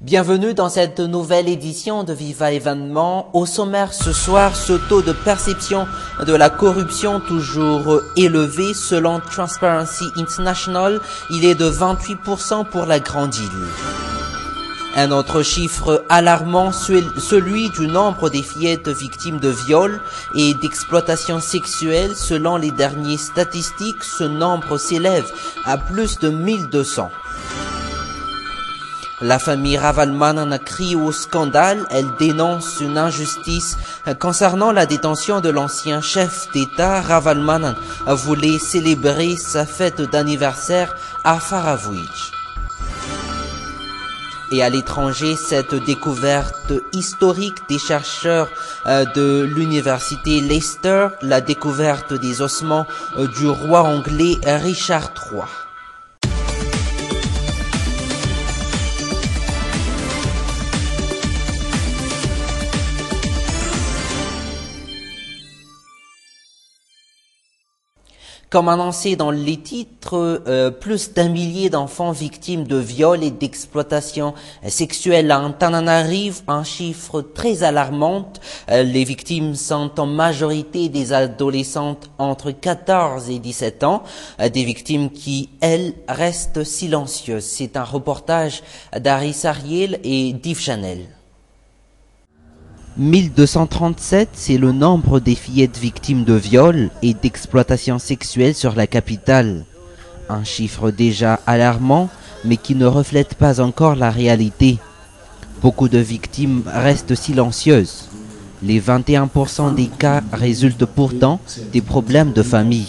Bienvenue dans cette nouvelle édition de Viva Événement. Au sommaire ce soir, ce taux de perception de la corruption toujours élevé selon Transparency International, il est de 28% pour la Grande Île. Un autre chiffre alarmant, celui du nombre des fillettes victimes de viol et d'exploitation sexuelle. Selon les dernières statistiques, ce nombre s'élève à plus de 1200. La famille Ravalmanan crie au scandale. Elle dénonce une injustice concernant la détention de l'ancien chef d'État. Ravalmanan voulait célébrer sa fête d'anniversaire à Faravouich. Et à l'étranger, cette découverte historique des chercheurs de l'université Leicester, la découverte des ossements du roi anglais Richard III. Comme annoncé dans les titres, plus d'1 millier d'enfants victimes de viols et d'exploitation sexuelle à Antananarive, un chiffre très alarmant. Les victimes sont en majorité des adolescentes entre 14 et 17 ans, des victimes qui, elles, restent silencieuses. C'est un reportage d'Aris Ariel et d'Yves Chanel. 1237, c'est le nombre des fillettes victimes de viols et d'exploitation sexuelle sur la capitale. Un chiffre déjà alarmant, mais qui ne reflète pas encore la réalité. Beaucoup de victimes restent silencieuses. Les 21% des cas résultent pourtant des problèmes de famille.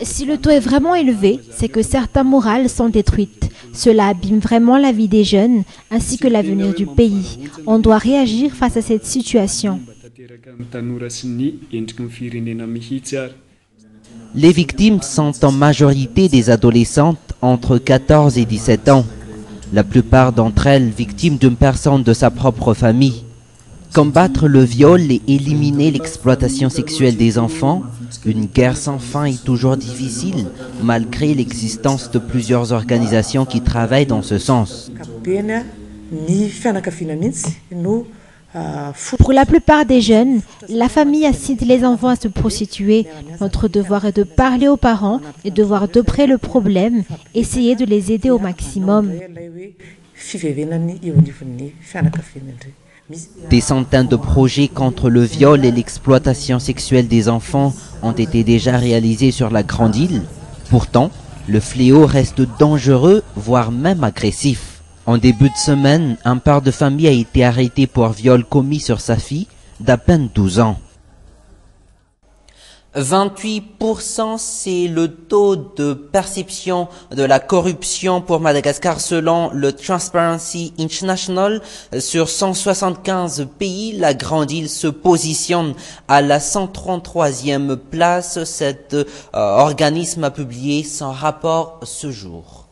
Si le taux est vraiment élevé, c'est que certaines morales sont détruites. Cela abîme vraiment la vie des jeunes ainsi que l'avenir du pays. On doit réagir face à cette situation. Les victimes sont en majorité des adolescentes entre 14 et 17 ans. La plupart d'entre elles victimes d'une personne de sa propre famille. Combattre le viol et éliminer l'exploitation sexuelle des enfants, une guerre sans fin est toujours difficile, malgré l'existence de plusieurs organisations qui travaillent dans ce sens. Pour la plupart des jeunes, la famille incite les enfants à se prostituer. Notre devoir est de parler aux parents et de voir de près le problème, essayer de les aider au maximum. Des centaines de projets contre le viol et l'exploitation sexuelle des enfants ont été déjà réalisés sur la Grande Île. Pourtant, le fléau reste dangereux, voire même agressif. En début de semaine, un père de famille a été arrêté pour viol commis sur sa fille d'à peine 12 ans. 28%, c'est le taux de perception de la corruption pour Madagascar selon le Transparency International. Sur 175 pays, la Grande Île se positionne à la 133e place. Cet organisme a publié son rapport ce jour.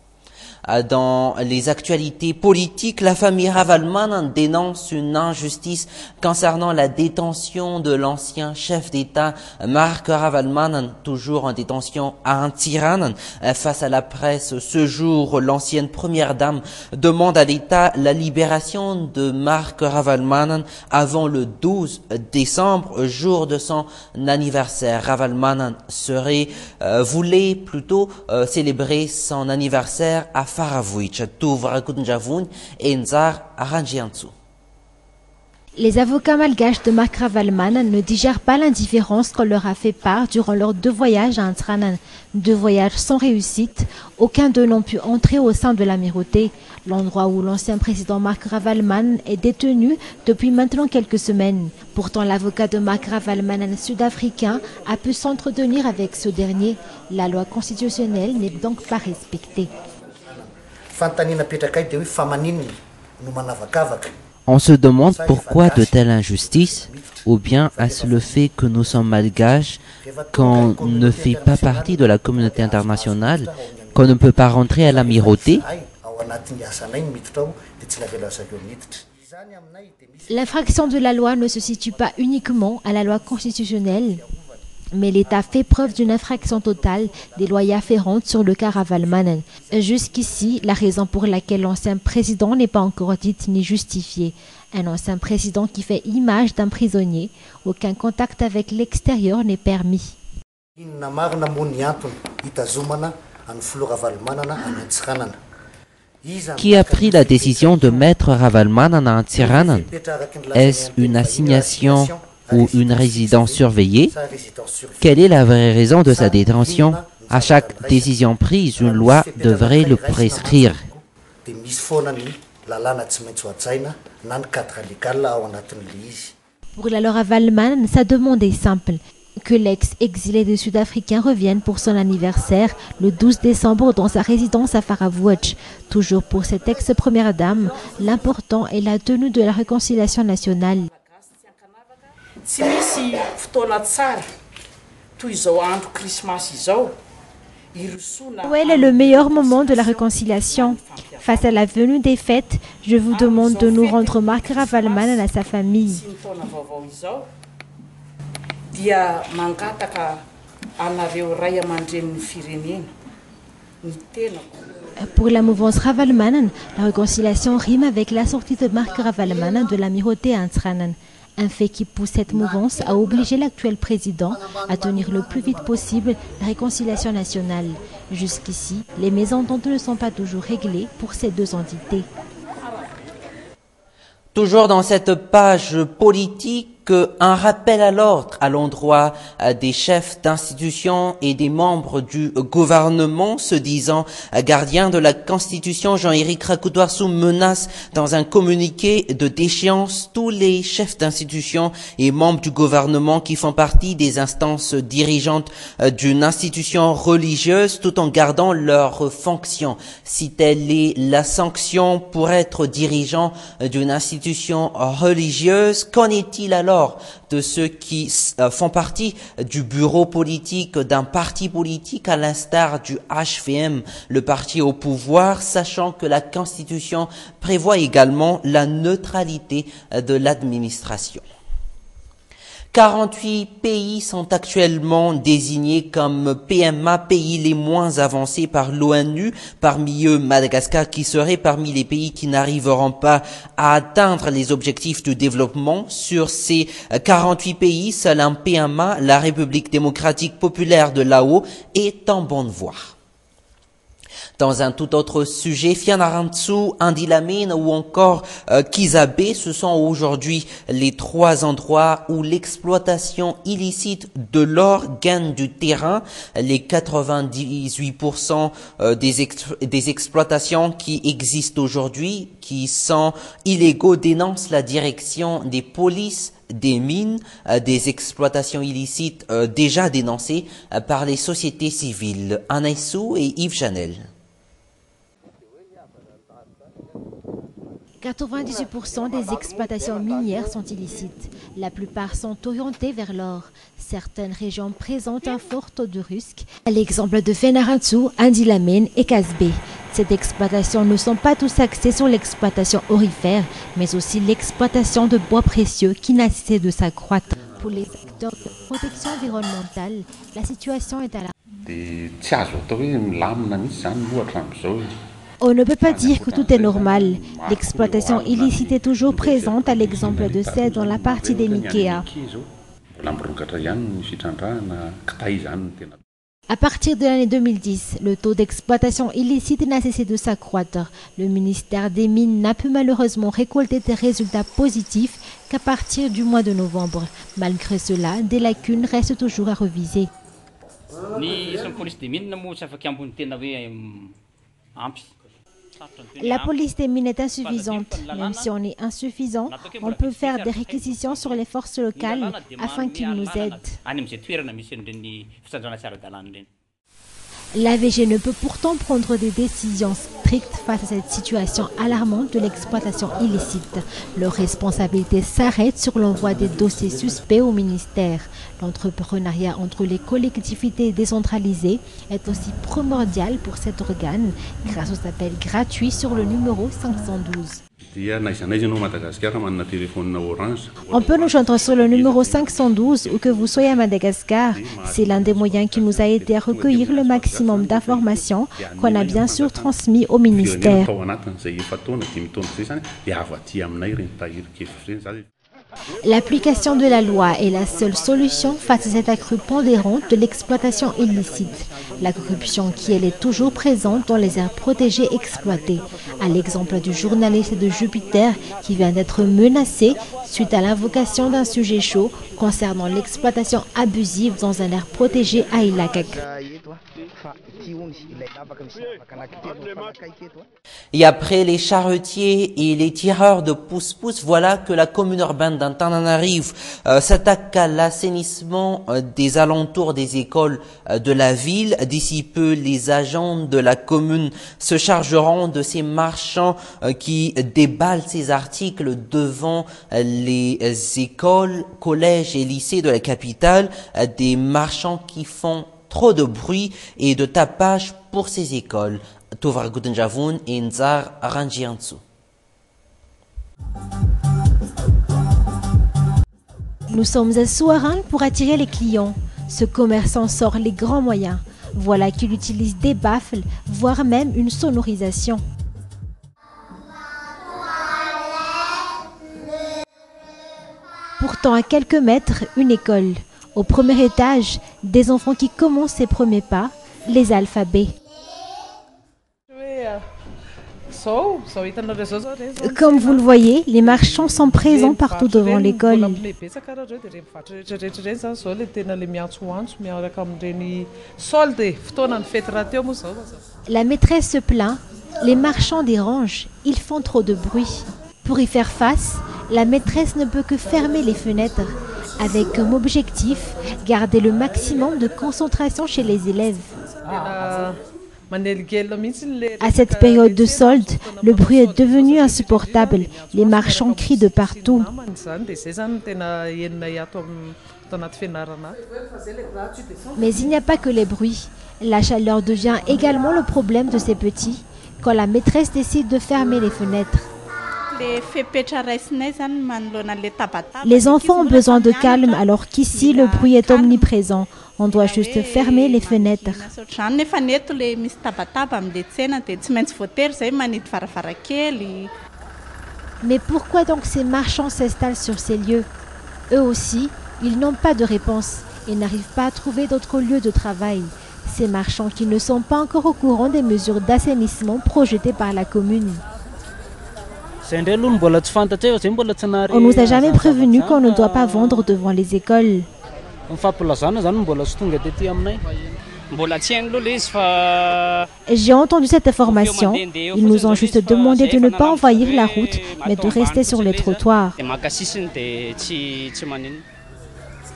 Dans les actualités politiques, la famille Ravalmanan dénonce une injustice concernant la détention de l'ancien chef d'État Marc Ravalmanan, toujours en détention à Antsiran. Face à la presse, ce jour, l'ancienne première dame demande à l'État la libération de Marc Ravalmanan avant le 12 décembre, jour de son anniversaire. Ravalmanan voulait plutôt célébrer son anniversaire à Faravouich. Les avocats malgaches de Marc Ravalmanan ne digèrent pas l'indifférence qu'on leur a fait part durant leurs 2 voyages à Antsiran. 2 voyages sans réussite, aucun d'eux n'ont pu entrer au sein de l'amirauté, l'endroit où l'ancien président Marc Ravalmanan est détenu depuis maintenant quelques semaines. Pourtant, l'avocat de Marc Ravalmanan sud-africain a pu s'entretenir avec ce dernier. La loi constitutionnelle n'est donc pas respectée. On se demande pourquoi de telles injustices, ou bien est-ce le fait que nous sommes malgaches, qu'on ne fait pas partie de la communauté internationale, qu'on ne peut pas rentrer à l'amirauté? L'infraction de la loi ne se situe pas uniquement à la loi constitutionnelle. Mais l'État fait preuve d'une infraction totale des lois afférentes sur le cas Ravalomanana. Jusqu'ici, la raison pour laquelle l'ancien président n'est pas encore dite ni justifiée. Un ancien président qui fait image d'un prisonnier, aucun contact avec l'extérieur n'est permis. Qui a pris la décision de mettre Ravalomanana en Antsiranana? Est-ce une assignation ou une résidence surveillée? Quelle est la vraie raison de sa détention? À chaque décision prise, une loi devrait le prescrire. Pour la loi Ravalomanana, sa demande est simple. Que l'ex-exilé de Sud-Africain revienne pour son anniversaire le 12 décembre dans sa résidence à Faravouch. Toujours pour cette ex-première dame, l'important est la tenue de la réconciliation nationale. Noël est le meilleur moment de la réconciliation. Face à la venue des fêtes, je vous demande de nous rendre Marc Ravalomanana à sa famille. Pour la mouvance Ravalomanana, la réconciliation rime avec la sortie de Marc Ravalomanana de l'amirauté à Antsiranana. Un fait qui pousse cette mouvance à obliger l'actuel président à tenir le plus vite possible la réconciliation nationale. Jusqu'ici, les mésententes ne sont pas toujours réglées pour ces deux entités. Toujours dans cette page politique, un rappel à l'ordre à l'endroit des chefs d'institution et des membres du gouvernement se disant gardiens de la Constitution. Jean-Éric Rakudwasu menace dans un communiqué de déchéance tous les chefs d'institution et membres du gouvernement qui font partie des instances dirigeantes d'une institution religieuse tout en gardant leurs fonctions. Si telle est la sanction pour être dirigeant d'une institution religieuse, qu'en est-il alors de ceux qui font partie du bureau politique d'un parti politique à l'instar du HVM, le parti au pouvoir, sachant que la Constitution prévoit également la neutralité de l'administration. 48 pays sont actuellement désignés comme PMA, pays les moins avancés par l'ONU, parmi eux Madagascar qui serait parmi les pays qui n'arriveront pas à atteindre les objectifs du développement. Sur ces 48 pays, seul un PMA, la République démocratique populaire de Laos, est en bonne voie. Dans un tout autre sujet, Fianarantsoa, Andilamene ou encore Kisabe, ce sont aujourd'hui les trois endroits où l'exploitation illicite de l'or gagne du terrain. Les 98% des exploitations qui existent aujourd'hui, qui sont illégaux, dénoncent la direction des polices des mines, des exploitations illicites déjà dénoncées par les sociétés civiles. Anaïsou et Yves Chanel. 98% des exploitations minières sont illicites. La plupart sont orientées vers l'or. Certaines régions présentent un fort taux de risque, à l'exemple de Fianarantsoa, Andilamene et Kasbe. Ces exploitations ne sont pas tous axées sur l'exploitation aurifère, mais aussi l'exploitation de bois précieux qui n'a cessé de s'accroître. Pour les acteurs de protection environnementale, la situation est alarmante. On ne peut pas dire que tout est normal. L'exploitation illicite est toujours présente, à l'exemple de celle dans la partie des Mikea. À partir de l'année 2010, le taux d'exploitation illicite n'a cessé de s'accroître. Le ministère des Mines n'a pu malheureusement récolter des résultats positifs qu'à partir du mois de novembre. Malgré cela, des lacunes restent toujours à reviser. La police des mines est insuffisante. Même si on est insuffisant, on peut faire des réquisitions sur les forces locales afin qu'ils nous aident. L'AVG ne peut pourtant prendre des décisions strictes face à cette situation alarmante de l'exploitation illicite. Leur responsabilité s'arrête sur l'envoi des dossiers suspects au ministère. L'entrepreneuriat entre les collectivités décentralisées est aussi primordial pour cet organe grâce aux appels gratuits sur le numéro 512. On peut nous joindre sur le numéro 512 où que vous soyez à Madagascar. C'est l'un des moyens qui nous a aidé à recueillir le maximum d'informations qu'on a bien sûr transmis au ministère. L'application de la loi est la seule solution face à cette accrue pondérante de l'exploitation illicite. La corruption qui elle est toujours présente dans les aires protégées exploitées, à l'exemple du journaliste de Jupiter qui vient d'être menacé suite à l'invocation d'un sujet chaud concernant l'exploitation abusive dans un aire protégé à Ilakak. Et après les charretiers et les tireurs de pousse-pousse, voilà que la commune urbaine d'Antananarivo s'attaque à l'assainissement des alentours des écoles de la ville. D'ici peu, les agents de la commune se chargeront de ces marchands qui déballent ces articles devant les écoles, collèges et lycées de la capitale, des marchands qui font trop de bruit et de tapage pour ces écoles. Tovar Gudenjavoun et Nzar Ranjiantsu. Nous sommes à Souaran pour attirer les clients. Ce commerçant sort les grands moyens. Voilà qu'il utilise des baffles, voire même une sonorisation. Pourtant, à quelques mètres, une école. Au premier étage, des enfants qui commencent ses premiers pas, les alphabets. Comme vous le voyez, les marchands sont présents partout devant l'école. La maîtresse se plaint, les marchands dérangent, ils font trop de bruit. Pour y faire face, la maîtresse ne peut que fermer les fenêtres, avec comme objectif garder le maximum de concentration chez les élèves. À cette période de solde, le bruit est devenu insupportable. Les marchands crient de partout. Mais il n'y a pas que les bruits. La chaleur devient également le problème de ces petits quand la maîtresse décide de fermer les fenêtres. Les enfants ont besoin de calme alors qu'ici le bruit est omniprésent. On doit juste fermer les fenêtres. Mais pourquoi donc ces marchands s'installent sur ces lieux? Eux aussi, ils n'ont pas de réponse et n'arrivent pas à trouver d'autres lieux de travail. Ces marchands qui ne sont pas encore au courant des mesures d'assainissement projetées par la commune. On ne nous a jamais prévenu qu'on ne doit pas vendre devant les écoles. J'ai entendu cette information. Ils nous ont juste demandé de ne pas envahir la route, mais de rester sur les trottoirs.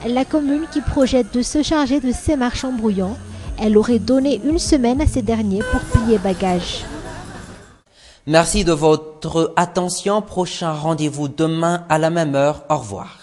La commune qui projette de se charger de ces marchands bruyants, elle aurait donné une semaine à ces derniers pour plier bagages. Merci de votre attention. Prochain rendez-vous demain à la même heure. Au revoir.